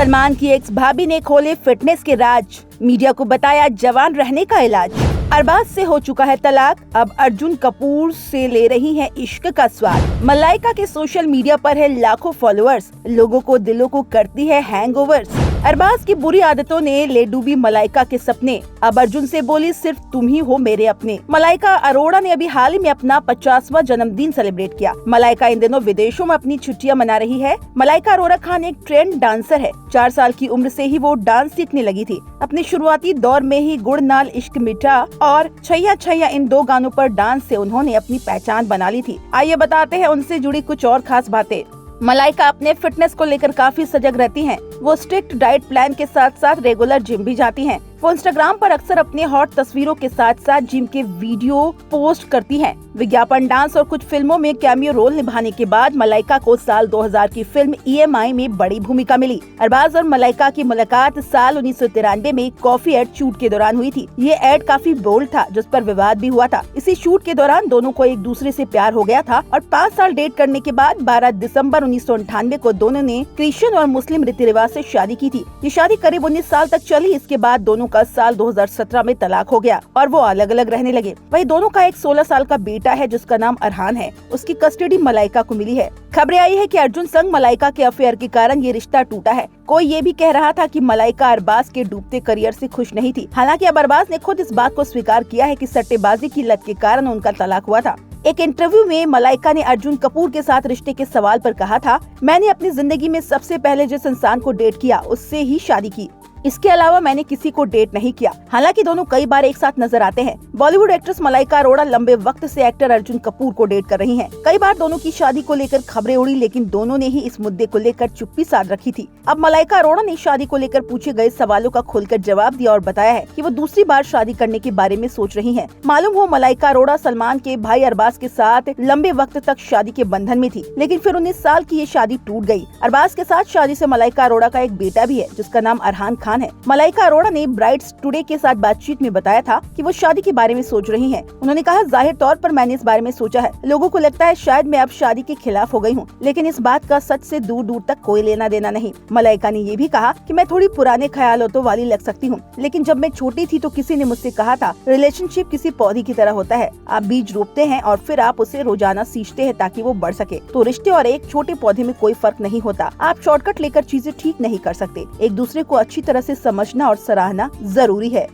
सलमान की एक्स भाभी ने खोले फिटनेस के राज, मीडिया को बताया जवान रहने का इलाज। अरबाज से हो चुका है तलाक, अब अर्जुन कपूर से ले रही हैं इश्क का स्वाद। मलाइका के सोशल मीडिया पर है लाखों फॉलोअर्स, लोगों को दिलों को करती है हैंगओवर्स। अरबाज की बुरी आदतों ने ले डूबी मलाइका के सपने, अब अर्जुन से बोली सिर्फ तुम ही हो मेरे अपने। मलाइका अरोड़ा ने अभी हाल ही में अपना 50वां जन्मदिन सेलिब्रेट किया। मलाइका इन दिनों विदेशों में अपनी छुट्टियां मना रही है। मलाइका अरोड़ा खान एक ट्रेंड डांसर है। 4 साल की उम्र से ही वो डांस सीखने लगी थी। अपने शुरुआती दौर में ही गुड़ नाल इश्क मिठा और छैया छैया इन 2 गानों पर डांस से उन्होंने अपनी पहचान बना ली थी। आइए बताते हैं उनसे जुड़ी कुछ और खास बातें। मलाइका अपने फिटनेस को लेकर काफी सजग रहती हैं। वो स्ट्रिक्ट डाइट प्लान के साथ साथ रेगुलर जिम भी जाती हैं। वो इंस्टाग्राम पर अक्सर अपने हॉट तस्वीरों के साथ साथ जिम के वीडियो पोस्ट करती हैं। विज्ञापन, डांस और कुछ फिल्मों में कैमियो रोल निभाने के बाद मलाइका को साल 2000 की फिल्म EMI में बड़ी भूमिका मिली। अरबाज और मलाइका की मुलाकात साल 1993 में कॉफी एड शूट के दौरान हुई थी। ये एड काफी बोल्ड था, जिस पर विवाद भी हुआ था। इसी शूट के दौरान दोनों को एक दूसरे से प्यार हो गया था और 5 साल डेट करने के बाद 12 दिसंबर 1998 को दोनों ने क्रिश्चियन और मुस्लिम रीति रिवाज से शादी की थी। ये शादी करीब 19 साल तक चली। इसके बाद दोनों का साल 2017 में तलाक हो गया और वो अलग अलग रहने लगे। वहीं दोनों का एक 16 साल का बेटा है जिसका नाम अरहान है। उसकी कस्टडी मलाइका को मिली है। खबरें आई है कि अर्जुन संग मलाइका के अफेयर के कारण ये रिश्ता टूटा है। कोई ये भी कह रहा था कि मलाइका अरबाज के डूबते करियर से खुश नहीं थी। हालांकि अब अरबाज ने खुद इस बात को स्वीकार किया है कि सट्टेबाजी की लत के कारण उनका तलाक हुआ था। एक इंटरव्यू में मलाइका ने अर्जुन कपूर के साथ रिश्ते के सवाल पर कहा था, मैंने अपनी जिंदगी में सबसे पहले जिस इंसान को डेट किया उससे ही शादी की। इसके अलावा मैंने किसी को डेट नहीं किया। हालांकि दोनों कई बार एक साथ नजर आते हैं। बॉलीवुड एक्ट्रेस मलाइका अरोड़ा लंबे वक्त से एक्टर अर्जुन कपूर को डेट कर रही हैं। कई बार दोनों की शादी को लेकर खबरें उड़ी, लेकिन दोनों ने ही इस मुद्दे को लेकर चुप्पी साध रखी थी। अब मलाइका अरोड़ा ने शादी को लेकर पूछे गए सवालों का खुलकर जवाब दिया और बताया है कि वो दूसरी बार शादी करने के बारे में सोच रही है। मालूम हो मलाइका अरोड़ा सलमान के भाई अरबाज के साथ लंबे वक्त तक शादी के बंधन में थी, लेकिन फिर 19 साल की ये शादी टूट गयी। अरबाज के साथ शादी से मलाइका अरोड़ा का एक बेटा भी है जिसका नाम अरहान खान है। मलाइका अरोड़ा ने ब्राइट्स टुडे के साथ बातचीत में बताया था कि वो शादी के बारे में सोच रही हैं। उन्होंने कहा, जाहिर तौर पर मैंने इस बारे में सोचा है। लोगों को लगता है शायद मैं अब शादी के खिलाफ हो गई हूँ, लेकिन इस बात का सच से दूर दूर तक कोई लेना देना नहीं। मलाइका ने ये भी कहा कि मैं थोड़ी पुराने ख्यालों वाली लग सकती हूँ, लेकिन जब मैं छोटी थी तो किसी ने मुझसे कहा था रिलेशनशिप किसी पौधे की तरह होता है। आप बीज रोपते हैं और फिर आप उसे रोजाना सींचते हैं ताकि वो बढ़ सके। तो रिश्ते और एक छोटे पौधे में कोई फर्क नहीं होता। आप शॉर्टकट लेकर चीजें ठीक नहीं कर सकते। एक दूसरे को अच्छी तरह से समझना और सराहना जरूरी है।